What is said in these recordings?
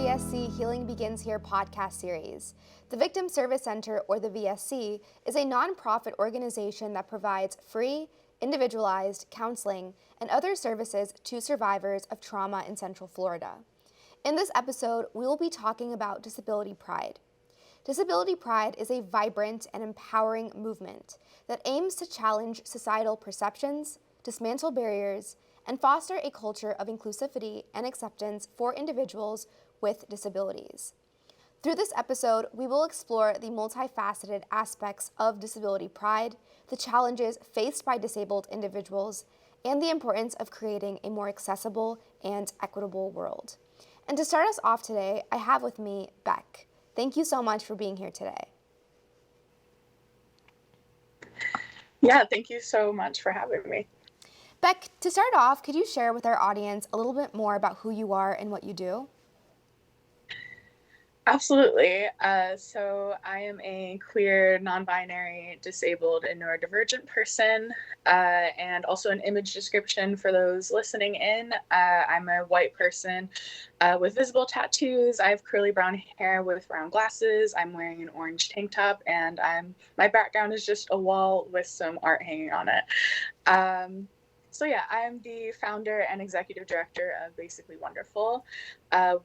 VSC Healing Begins Here podcast series. The Victim Service Center, or the VSC, is a nonprofit organization that provides free, individualized counseling and other services to survivors of trauma in Central Florida. In this episode, we will be talking about disability pride. Disability pride is a vibrant and empowering movement that aims to challenge societal perceptions, dismantle barriers, and foster a culture of inclusivity and acceptance for individuals with disabilities. Through this episode, we will explore the multifaceted aspects of disability pride, the challenges faced by disabled individuals, and the importance of creating a more accessible and equitable world. And to start us off today, I have with me Beck. Thank you so much for being here today. Yeah, thank you so much for having me. Beck, to start off, could you share with our audience a little bit more about who you are and what you do? Absolutely. So I am a queer, non-binary, disabled, and neurodivergent person, and also an image description for those listening in. I'm a white person with visible tattoos. I have curly brown hair with round glasses. I'm wearing an orange tank top, and my background is just a wall with some art hanging on it. So yeah, I'm the founder and executive director of Basically Wonderful.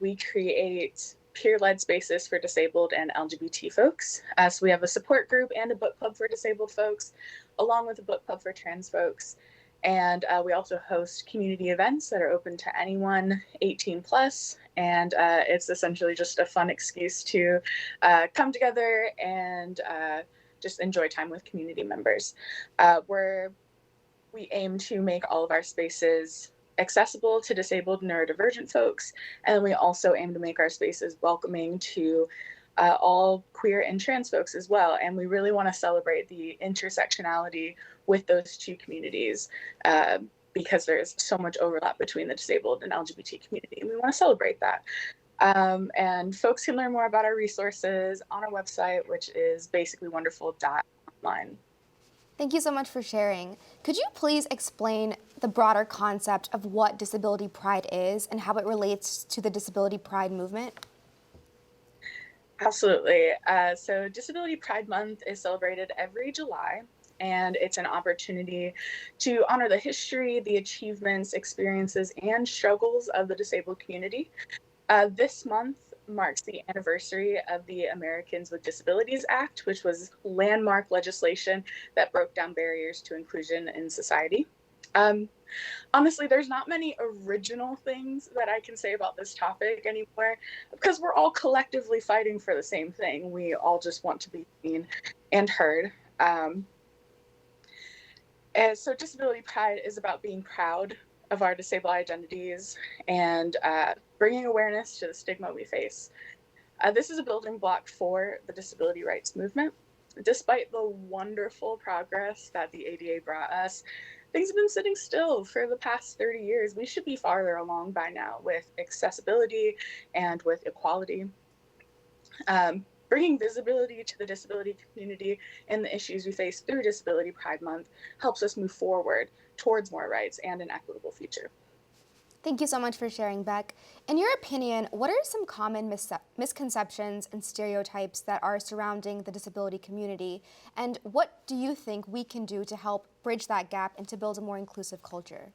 We create peer-led spaces for disabled and LGBT folks. So we have a support group and a book club for disabled folks, along with a book club for trans folks. And we also host community events that are open to anyone 18 plus. And it's essentially just a fun excuse to come together and just enjoy time with community members. We aim to make all of our spaces accessible to disabled and neurodivergent folks, and we also aim to make our spaces welcoming to all queer and trans folks as well. And we really want to celebrate the intersectionality with those two communities because there's so much overlap between the disabled and LGBT community, and we want to celebrate that. And folks can learn more about our resources on our website, which is basicallywonderful.online. Thank you so much for sharing. Could you please explain the broader concept of what disability pride is and how it relates to the disability pride movement? Absolutely. So Disability Pride Month is celebrated every July, and it's an opportunity to honor the history, the achievements, experiences, and struggles of the disabled community. This month marks the anniversary of the Americans with Disabilities Act, which was landmark legislation that broke down barriers to inclusion in society. Honestly, there's not many original things that I can say about this topic anymore because we're all collectively fighting for the same thing. We all just want to be seen and heard. And so disability pride is about being proud of our disabled identities and bringing awareness to the stigma we face. This is a building block for the disability rights movement. Despite the wonderful progress that the ADA brought us, things have been sitting still for the past 30 years. We should be farther along by now with accessibility and with equality. Bringing visibility to the disability community and the issues we face through Disability Pride Month helps us move forward towards more rights and an equitable future. Thank you so much for sharing, Beck. In your opinion, what are some common misconceptions and stereotypes that are surrounding the disability community, and what do you think we can do to help bridge that gap and to build a more inclusive culture?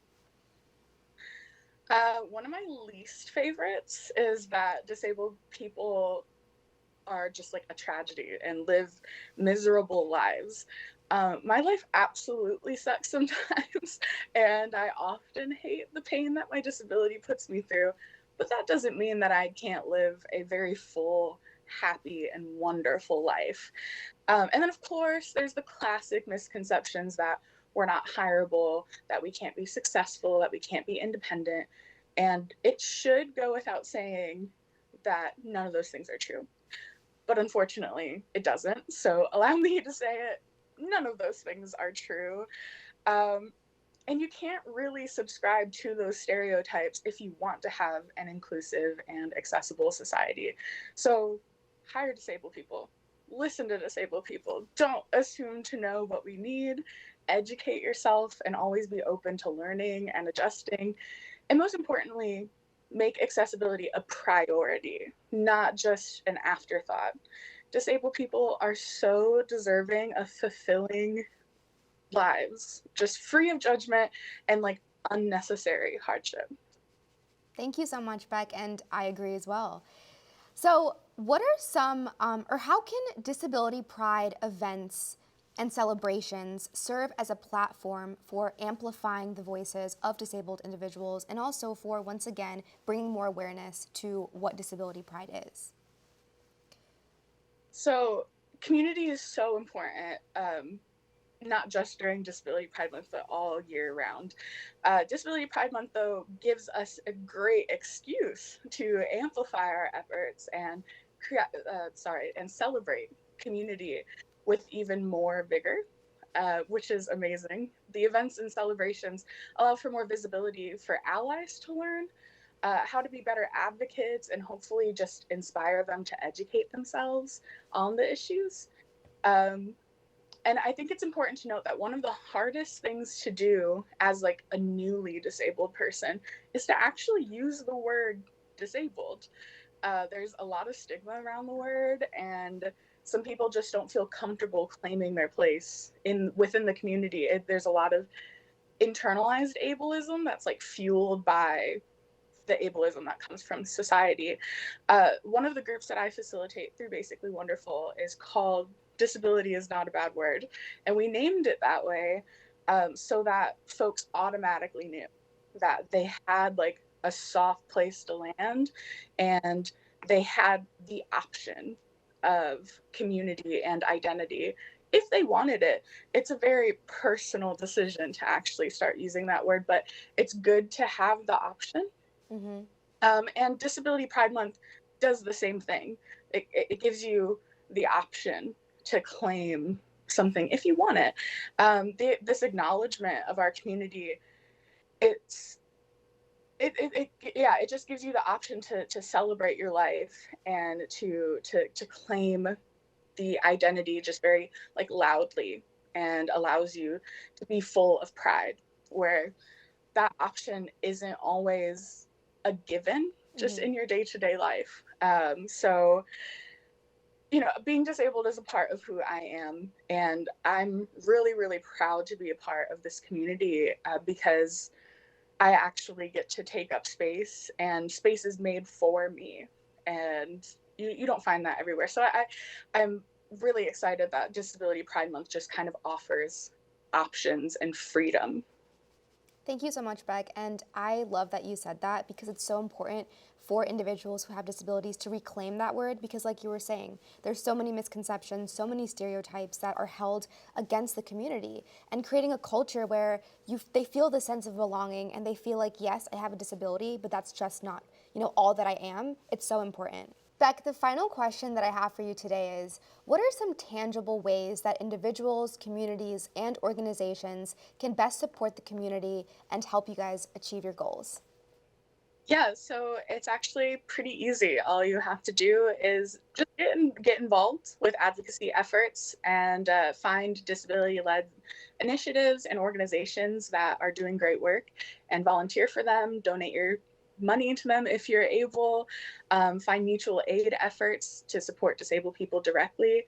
One of my least favorites is that disabled people are just like a tragedy and live miserable lives. My life absolutely sucks sometimes, and I often hate the pain that my disability puts me through, but that doesn't mean that I can't live a very full, happy, and wonderful life. And then, of course, there's the classic misconceptions that we're not hireable, that we can't be successful, that we can't be independent, and it should go without saying that none of those things are true. But unfortunately, it doesn't. So allow me to say it. None of those things are true. And you can't really subscribe to those stereotypes if you want to have an inclusive and accessible society. So hire disabled people. Listen to disabled people. Don't assume to know what we need. Educate yourself and always be open to learning and adjusting. And most importantly, make accessibility a priority, not just an afterthought. Disabled people are so deserving of fulfilling lives, just free of judgment and like unnecessary hardship. Thank you so much, Beck, and I agree as well. So, what are some, or how can disability pride events and celebrations serve as a platform for amplifying the voices of disabled individuals and also for, once again, bringing more awareness to what disability pride is? So, community is so important. Not just during Disability Pride Month, but all year round. Disability Pride Month, though, gives us a great excuse to amplify our efforts and and celebrate community with even more vigor, which is amazing. The events and celebrations allow for more visibility for allies to learn how to be better advocates and hopefully just inspire them to educate themselves on the issues. Um, and I think it's important to note that one of the hardest things to do as like a newly disabled person is to actually use the word disabled. There's a lot of stigma around the word, and some people just don't feel comfortable claiming their place in within the community. There's a lot of internalized ableism that's like fueled by the ableism that comes from society. One of the groups that I facilitate through Basically Wonderful is called Disability is Not a Bad Word. And we named it that way so that folks automatically knew that they had like a soft place to land and they had the option of community and identity if they wanted it. It's a very personal decision to actually start using that word, but it's good to have the option. Mm-hmm. And Disability Pride Month does the same thing. It gives you the option to claim something if you want it. This acknowledgement of our community, it's yeah, it just gives you the option to celebrate your life and to claim the identity just very like loudly, and allows you to be full of pride, where that option isn't always a given just Mm-hmm. in your day-to-day life. So, you know, being disabled is a part of who I am, and I'm really, really proud to be a part of this community because I actually get to take up space, and space is made for me, and you don't find that everywhere. So I'm really excited that Disability Pride Month just kind of offers options and freedom. Thank you so much, Beck. And I love that you said that because it's so important for individuals who have disabilities to reclaim that word because, like you were saying, there's so many misconceptions, so many stereotypes that are held against the community, and creating a culture where they feel the sense of belonging and they feel like, yes, I have a disability, but that's just not, all that I am. It's so important. Beck, the final question that I have for you today is, what are some tangible ways that individuals, communities, and organizations can best support the community and help you guys achieve your goals? Yeah, so it's actually pretty easy. All you have to do is just get involved with advocacy efforts and find disability-led initiatives and organizations that are doing great work and volunteer for them, donate your money to them if you're able, find mutual aid efforts to support disabled people directly.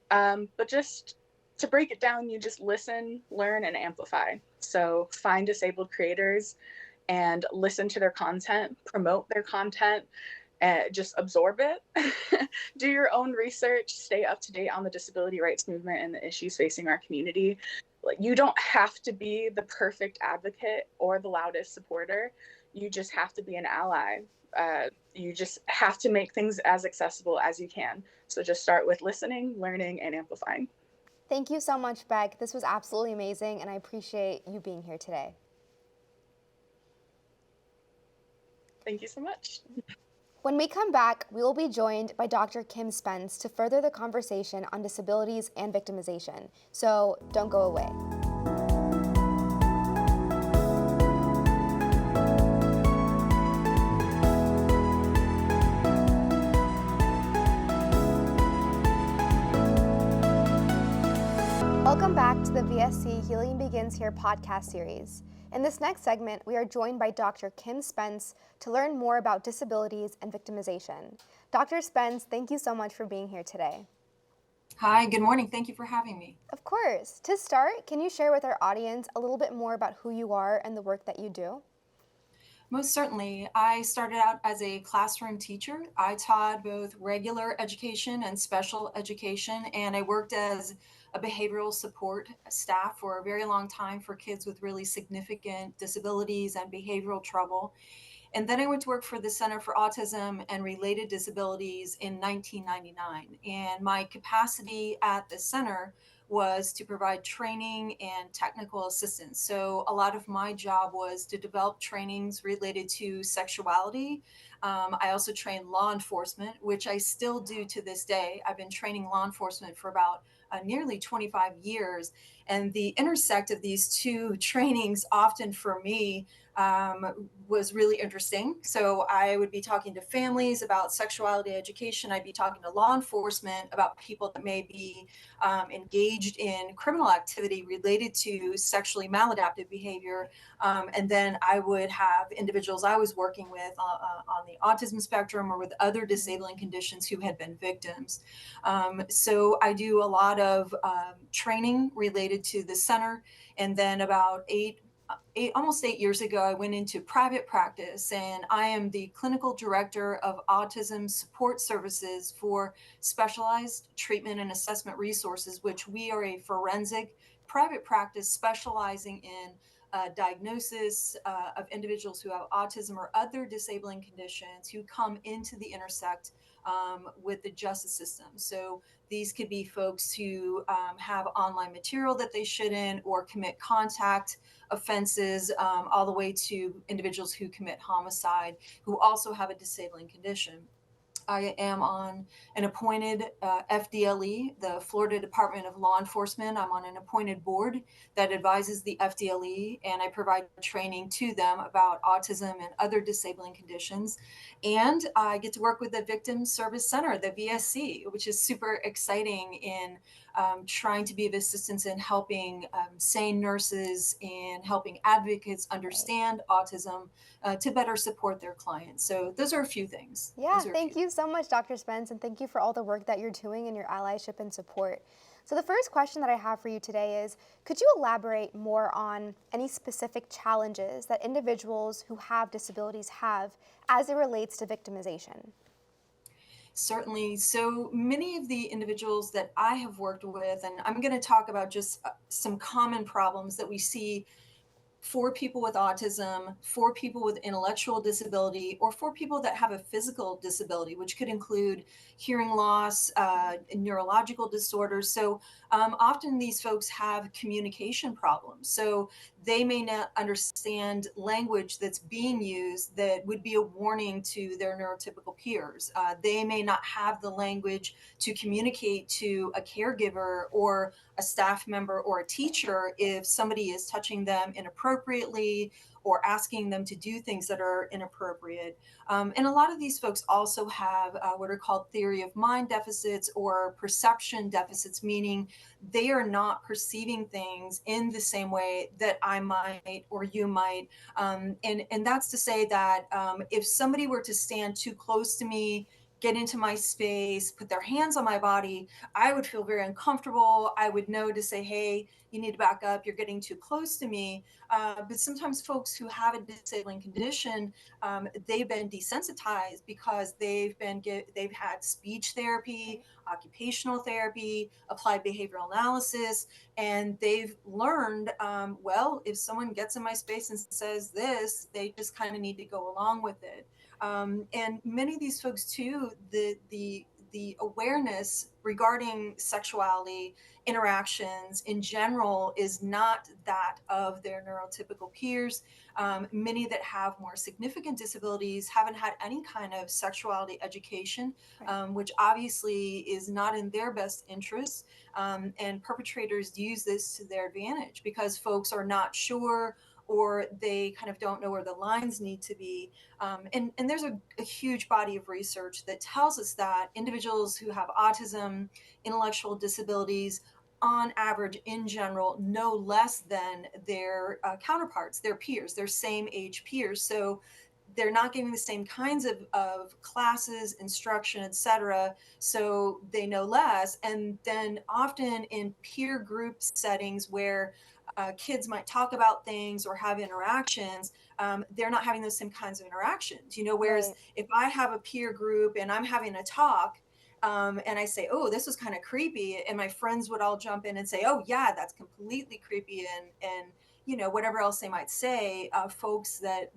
But just to break it down, you just listen, learn, and amplify. So find disabled creators and listen to their content, promote their content, and just absorb it. Do your own research, stay up to date on the disability rights movement and the issues facing our community. Like, you don't have to be the perfect advocate or the loudest supporter. You just have to be an ally. You just have to make things as accessible as you can. So just start with listening, learning, and amplifying. Thank you so much, Beck. This was absolutely amazing, and I appreciate you being here today. Thank you so much. When we come back, we will be joined by Dr. Kim Spence to further the conversation on disabilities and victimization. So don't go away. Welcome back to the VSC Healing Begins Here podcast series. In this next segment, we are joined by Dr. Kim Spence to learn more about disabilities and victimization. Dr. Spence, thank you so much for being here today. Hi, good morning. Thank you for having me. Of course. To start, can you share with our audience a little bit more about who you are and the work that you do? Most certainly. I started out as a classroom teacher. I taught both regular education and special education, and I worked as a behavioral support staff for a very long time for kids with really significant disabilities and behavioral trouble. And then I went to work for the Center for Autism and Related Disabilities in 1999. And my capacity at the center was to provide training and technical assistance. So a lot of my job was to develop trainings related to sexuality. I also trained law enforcement, which I still do to this day. I've been training law enforcement for about nearly 25 years. And the intersect of these two trainings often for me was really interesting. So I would be talking to families about sexuality education. I'd be talking to law enforcement about people that may be engaged in criminal activity related to sexually maladaptive behavior. And then I would have individuals I was working with on the autism spectrum or with other disabling conditions who had been victims. So I do a lot of training related to the center. And then about almost 8 years ago, I went into private practice, and I am the clinical director of autism support services for specialized treatment and assessment resources, which we are a forensic private practice specializing in diagnosis of individuals who have autism or other disabling conditions who come into the intersect with the justice system. So these could be folks who have online material that they shouldn't or commit contact offenses, all the way to individuals who commit homicide who also have a disabling condition. I am on an appointed FDLE, the Florida Department of Law Enforcement. I'm on an appointed board that advises the FDLE, and I provide training to them about autism and other disabling conditions. And I get to work with the Victim Service Center, the VSC, which is super exciting in trying to be of assistance in helping sane nurses and helping advocates Right. understand autism to better support their clients. So those are a few things. Yeah, Those are a thank few. you so much, Dr. Spence, and thank you for all the work that you're doing and your allyship and support. So, the first question that I have for you today is, could you elaborate more on any specific challenges that individuals who have disabilities have as it relates to victimization? Certainly. So many of the individuals that I have worked with, and I'm going to talk about just some common problems that we see for people with autism, for people with intellectual disability, or for people that have a physical disability, which could include hearing loss, neurological disorders. So often these folks have communication problems. So they may not understand language that's being used that would be a warning to their neurotypical peers. They may not have the language to communicate to a caregiver or a staff member or a teacher if somebody is touching them inappropriately or asking them to do things that are inappropriate. And a lot of these folks also have what are called theory of mind deficits or perception deficits, meaning they are not perceiving things in the same way that I might or you might. And that's to say that if somebody were to stand too close to me, get into my space, put their hands on my body, I would feel very uncomfortable. I would know to say, hey, you need to back up. You're getting too close to me. But sometimes folks who have a disabling condition, they've been desensitized because they've had speech therapy, Right. occupational therapy, applied behavioral analysis, and they've learned, well, if someone gets in my space and says this, they just kind of need to go along with it. And many of these folks too, the awareness regarding sexuality interactions in general is not that of their neurotypical peers. Many that have more significant disabilities haven't had any kind of sexuality education, Right. which obviously is not in their best interest. And perpetrators use this to their advantage because folks are not sure or they kind of don't know where the lines need to be. And there's a huge body of research that tells us that individuals who have autism, intellectual disabilities, on average, in general, no less than their counterparts, their peers, their same age peers. So they're not getting the same kinds of classes, instruction, etc. So they know less. And then often in peer group settings where kids might talk about things or have interactions, they're not having those same kinds of interactions. Whereas Right. if I have a peer group and I'm having a talk, and I say, "Oh, this was kind of creepy," and my friends would all jump in and say, "Oh, yeah, that's completely creepy," and whatever else they might say. Folks that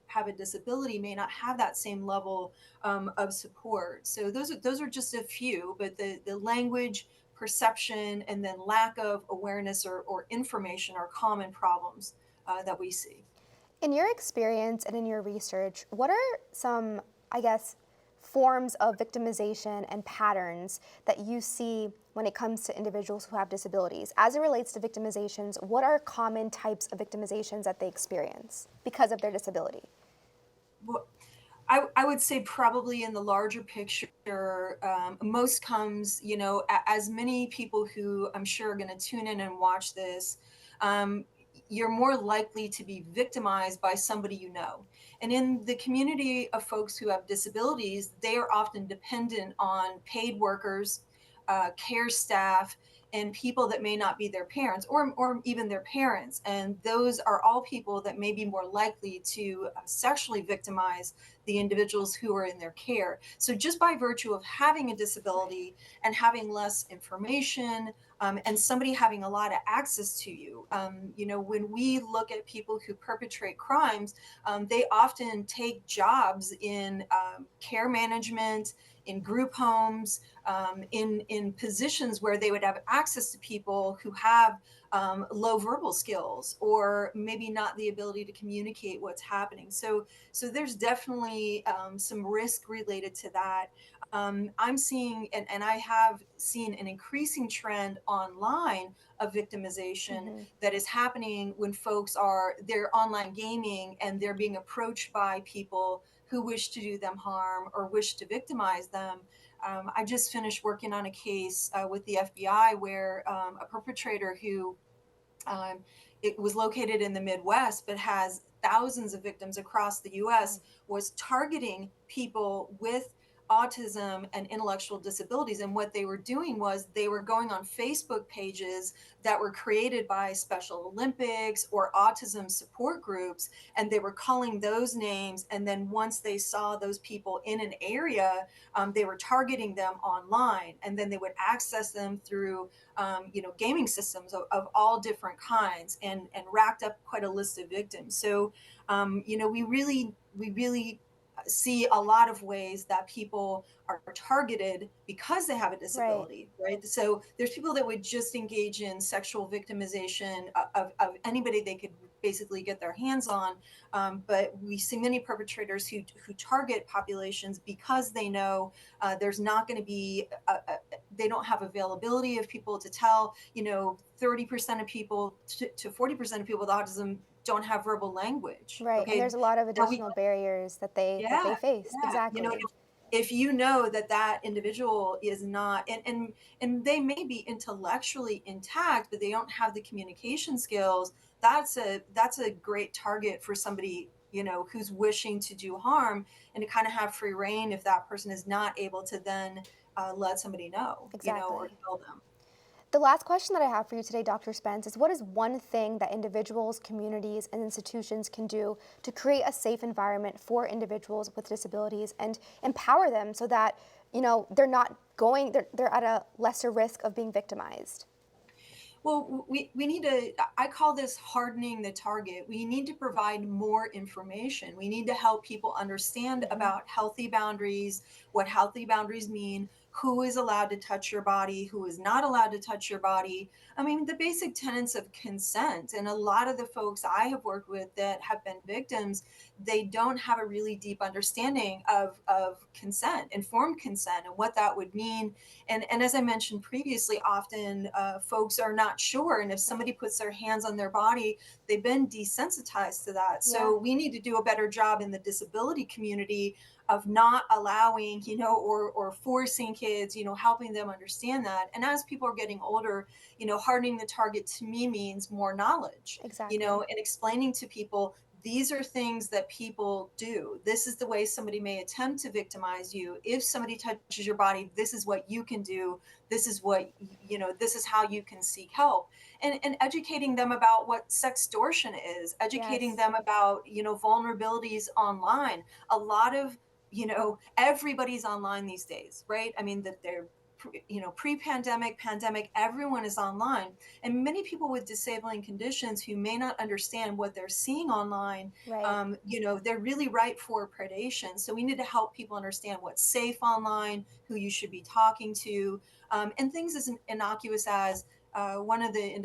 have a disability may not have that same level of support. So those are just a few, but the language, perception, and then lack of awareness or information are common problems that we see. In your experience and in your research, what are some, I guess, forms of victimization and patterns that you see when it comes to individuals who have disabilities? As it relates to victimizations, what are common types of victimizations that they experience because of their disability? Well, I would say probably in the larger picture, most comes, as many people who I'm sure are going to tune in and watch this, um, you're more likely to be victimized by somebody you know. And in the community of folks who have disabilities, they are often dependent on paid workers, care staff, and people that may not be their parents or even their parents. And those are all people that may be more likely to sexually victimize the individuals who are in their care. So, just by virtue of having a disability and having less information, and somebody having a lot of access to you, when we look at people who perpetrate crimes, they often take jobs in care management, in group homes, in positions where they would have access to people who have low verbal skills or maybe not the ability to communicate what's happening. So there's definitely some risk related to that. I'm seeing, and I have seen an increasing trend online of victimization Mm-hmm. that is happening when they're online gaming and they're being approached by people who wish to do them harm or wish to victimize them. I just finished working on a case with the FBI where a perpetrator who um, it was located in the Midwest, but has thousands of victims across the US, Wow. was targeting people with autism and intellectual disabilities. And what they were doing was they were going on Facebook pages that were created by Special Olympics or autism support groups, and they were calling those names. And then once they saw those people in an area, they were targeting them online, and then they would access them through gaming systems of all different kinds, and racked up quite a list of victims. So, we really see a lot of ways that people are targeted because they have a Right. disability, right? So there's people that would just engage in sexual victimization of anybody they could basically get their hands on. But we see many perpetrators who target populations because they know there's not going to be they don't have availability of people to tell. 30% of people to 40% of people with autism don't have verbal language. Right. And Okay. there's a lot of Now we additional barriers that they Yeah, face. yeah. Exactly. If you know that that individual is not, and they may be intellectually intact, but they don't have the communication skills, that's a great target for somebody, who's wishing to do harm, and to kind of have free reign if that person is not able to then let somebody know, or Exactly. tell them. The last question that I have for you today, Dr. Spence, is what is one thing that individuals, communities, and institutions can do to create a safe environment for individuals with disabilities and empower them so that, they're not going, they're at a lesser risk of being victimized? Well, we need to, I call this hardening the target. We need to provide more information. We need to help people understand Hmm. about healthy boundaries, what healthy boundaries mean, who is allowed to touch your body, who is not allowed to touch your body. I mean, the basic tenets of consent. And a lot of the folks I have worked with that have been victims, they don't have a really deep understanding of consent, informed consent, and what that would mean. And as I mentioned previously, often folks are not sure, and if somebody Right. puts their hands on their body, they've been desensitized to that. Yeah. So we need to do a better job in the disability community of not allowing, or forcing kids, helping them understand that. And as people are getting older, hardening the target to me means more knowledge, Exactly. and explaining to people, these are things that people do. This is the way somebody may attempt to victimize you. If somebody touches your body, this is what you can do. This is what, this is how you can seek help. And educating them about what sextortion is, educating Yes. them about, vulnerabilities online. A lot of, everybody's online these days, right? I mean, that they're, pre-pandemic, pandemic, everyone is online. And many people with disabling conditions who may not understand what they're seeing online, Right. they're really ripe for predation. So we need to help people understand what's safe online, who you should be talking to, and things as innocuous as, one of the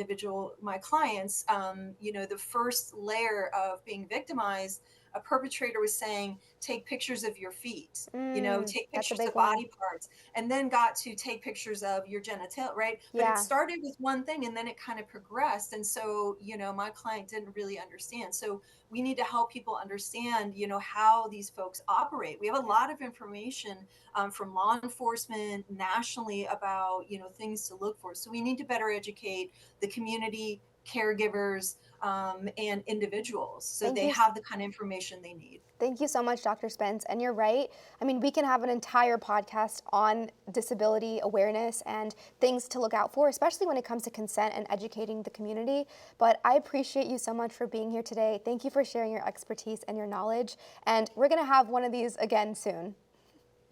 my clients, the first layer of being victimized, a perpetrator was saying, take pictures of your feet, take That's a pictures big of one. body parts, and then got to take pictures of your genital, right? But it Yeah. started with one thing and then it kind of progressed. And so, my client didn't really understand. So we need to help people understand, how these folks operate. We have a Yeah. lot of information, from law enforcement nationally about, things to look for. So we need to better educate the community, caregivers, and individuals so Thank they you. have the kind of information they need. Thank you so much, Dr. Spence. And you're right. I mean, we can have an entire podcast on disability awareness and things to look out for, especially when it comes to consent and educating the community. But I appreciate you so much for being here today. Thank you for sharing your expertise and your knowledge. And we're going to have one of these again soon.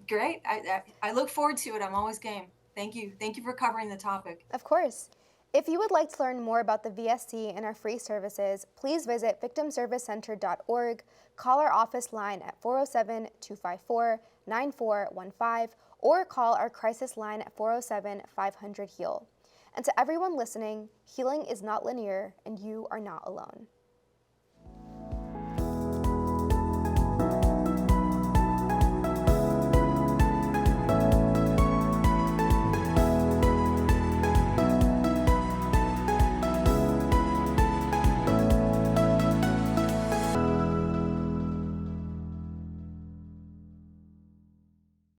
Great. I look forward to it. I'm always game. Thank you. Thank you for covering the topic. Of course. If you would like to learn more about the VSC and our free services, please visit victimservicecenter.org, call our office line at 407-254-9415, or call our crisis line at 407-500-HEAL. And to everyone listening, healing is not linear, and you are not alone.